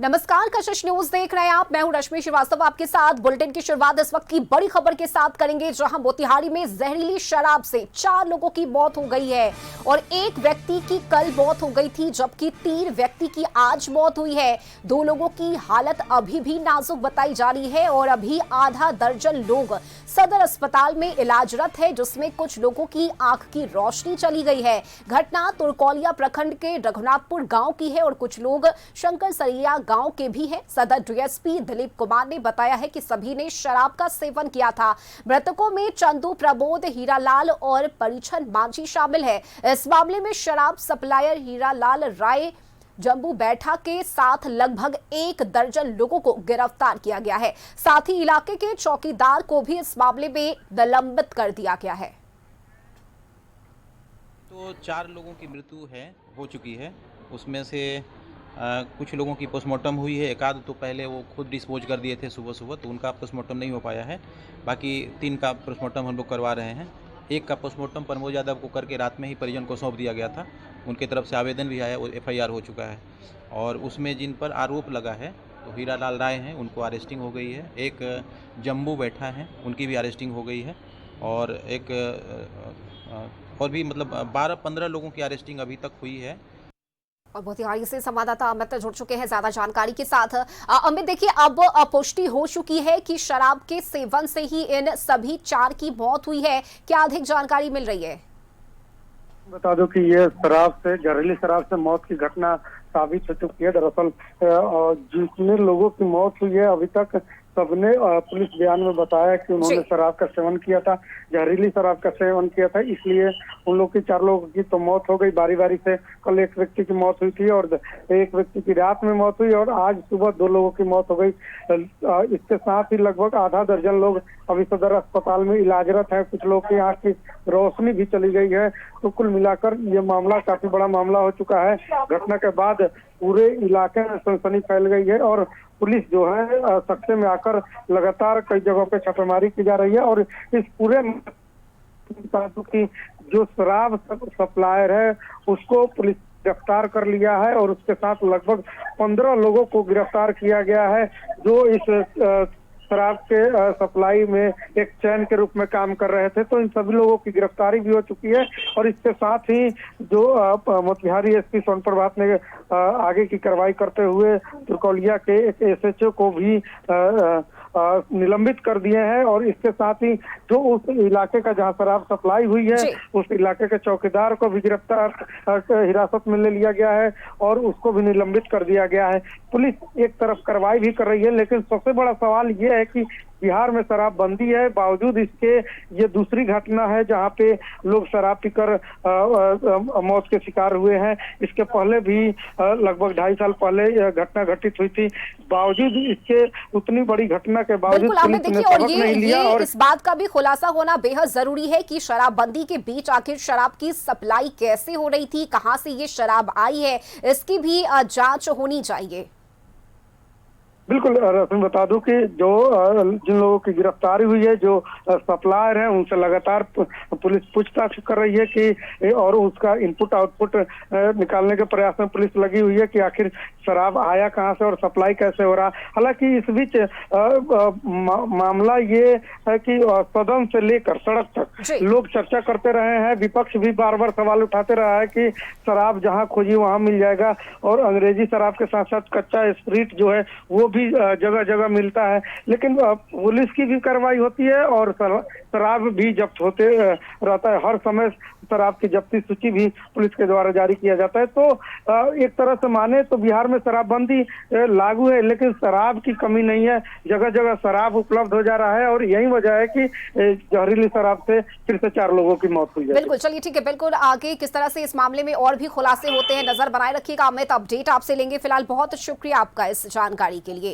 नमस्कार, कशिश न्यूज देख रहे हैं आप। मैं हूं रश्मि श्रीवास्तव आपके साथ। बुलेटिन की शुरुआत इस वक्त की बड़ी खबर के साथ करेंगे, जहां मोतिहारी में जहरीली शराब से 4 लोगों की मौत हो गई है और एक व्यक्ति की कल मौत हो गई थी, जबकि 3 व्यक्ति की आज मौत हुई है। 2 लोगों की हालत अभी भी नाजुक बताई जा रही है और अभी आधा दर्जन लोग सदर अस्पताल में इलाजरत है, जिसमें कुछ लोगों की आंख की रोशनी चली गई है। घटना तुरकौलिया प्रखंड के रघुनाथपुर गांव की है और कुछ लोग शंकर सरिया गांव के भी हैं। सदर डीएसपी दिलीप कुमार ने बताया है कि सभी ने शराब का सेवन किया था। मृतकों में चंदू प्रबोध, हीरालाल और परिछन मांझी शामिल है। इस मामले में शराब सप्लायर हीरालाल राय जम्बू बैठा के साथ लगभग 1 दर्जन लोगों को गिरफ्तार किया गया है। साथ ही इलाके के चौकीदार को भी इस मामले में निलंबित कर दिया गया है। तो 4 लोगों की मृत्यु हो चुकी है। उसमें से कुछ लोगों की पोस्टमार्टम हुई है। एक आध तो पहले वो खुद डिस्पोज कर दिए थे सुबह सुबह, तो उनका पोस्टमार्टम नहीं हो पाया है। बाकी 3 का पोस्टमार्टम हम लोग करवा रहे हैं। एक का पोस्टमार्टम प्रमोद यादव को करके रात में ही परिजन को सौंप दिया गया था। उनकी तरफ से आवेदन भी आया, वो FIR हो चुका है। और उसमें जिन पर आरोप लगा है तो हीरालाल राय हैं, उनको अरेस्टिंग हो गई है। एक जम्बू बैठा है, उनकी भी अरेस्टिंग हो गई है। और एक और भी मतलब 12-15 लोगों की अरेस्टिंग अभी तक हुई है। और मोतिहारी से संवाददाता अमित जुड़ चुके हैं ज्यादा जानकारी के साथ। अमित, देखिए, अब पुष्टि हो चुकी है कि शराब के सेवन से ही इन सभी 4 की मौत हुई है। क्या अधिक जानकारी मिल रही है? बता दो कि ये जहरीली शराब से मौत की घटना साबित हो चुकी है। दरअसल जितने लोगों की मौत हुई है अभी तक सबने पुलिस बयान में बताया कि उन्होंने शराब का सेवन किया था, जहरीली शराब का सेवन किया था, इसलिए उन लोग की 4 लोगों की तो मौत हो गई बारी बारी से। कल एक व्यक्ति की मौत हुई थी और एक व्यक्ति की रात में मौत हुई और आज सुबह 2 लोगों की मौत हो गई। इसके साथ ही लगभग आधा दर्जन लोग अभी सदर अस्पताल में इलाजरत है। कुछ लोग की आंख की रोशनी भी चली गई है। तो कुल मिलाकर ये मामला काफी बड़ा मामला हो चुका है। घटना के बाद पूरे इलाके में सनसनी फैल गई है और पुलिस जो है सक्से में आकर लगातार कई जगहों पे छापेमारी की जा रही है। और इस पूरे की जो शराब सप्लायर है उसको पुलिस गिरफ्तार कर लिया है और उसके साथ लगभग 15 लोगों को गिरफ्तार किया गया है, जो इस शराब के सप्लाई में एक चैन के रूप में काम कर रहे थे। तो इन सभी लोगों की गिरफ्तारी भी हो चुकी है। और इसके साथ ही जो मोतिहारी SP स्वर्ण प्रभात ने आगे की कार्रवाई करते हुए तुरकौलिया के एक SHO को भी निलंबित कर दिए हैं। और इसके साथ ही जो उस इलाके का जहां शराब सप्लाई हुई है उस इलाके के चौकीदार को भी गिरफ्तार हिरासत में ले लिया गया है और उसको भी निलंबित कर दिया गया है। पुलिस एक तरफ कार्रवाई भी कर रही है, लेकिन सबसे बड़ा सवाल ये है कि बिहार में शराबबंदी है, बावजूद इसके ये दूसरी घटना है जहां पे लोग शराब पीकर मौत के शिकार हुए हैं। इसके पहले भी लगभग 2.5 साल पहले यह घटना घटित हुई थी। बावजूद इसके उतनी बड़ी घटना के बावजूद पुलिस ने सबक नहीं लिया। और इस बात का भी खुलासा होना बेहद जरूरी है कि शराबबंदी के बीच आखिर शराब की सप्लाई कैसे हो रही थी, कहां से ये शराब आई है, इसकी भी जांच होनी चाहिए। बिल्कुल रश्मि, बता दूं कि जिन लोगों की गिरफ्तारी हुई है, जो सप्लायर हैं, उनसे लगातार पुलिस पूछताछ कर रही है कि और उसका इनपुट आउटपुट निकालने के प्रयास में पुलिस लगी हुई है कि आखिर शराब आया कहां से और सप्लाई कैसे हो रहा। हालांकि इस बीच मामला ये है कि सदन से लेकर सड़क तक लोग चर्चा करते रहे हैं। विपक्ष भी बार बार सवाल उठाते रहा है कि शराब जहां खोजी वहां मिल जाएगा और अंग्रेजी शराब के साथ साथ कच्चा स्प्रिट जो है वो भी जगह जगह मिलता है। लेकिन पुलिस की भी कार्रवाई होती है और शराब भी जब्त होते रहता है। हर समय शराब की जब्ती सूची भी पुलिस के द्वारा जारी किया जाता है। तो एक तरह से माने तो बिहार में शराबबंदी लागू है, लेकिन शराब की कमी नहीं है। जगह जगह शराब उपलब्ध हो जा रहा है और यही वजह है कि जहरीली शराब से फिर से 4 लोगों की मौत हुई है। बिल्कुल, चलिए ठीक है। बिल्कुल, आगे किस तरह से इस मामले में और भी खुलासे होते हैं नजर बनाए रखिएगा। अमित, अपडेट आपसे लेंगे। फिलहाल बहुत शुक्रिया आपका इस जानकारी के लिए।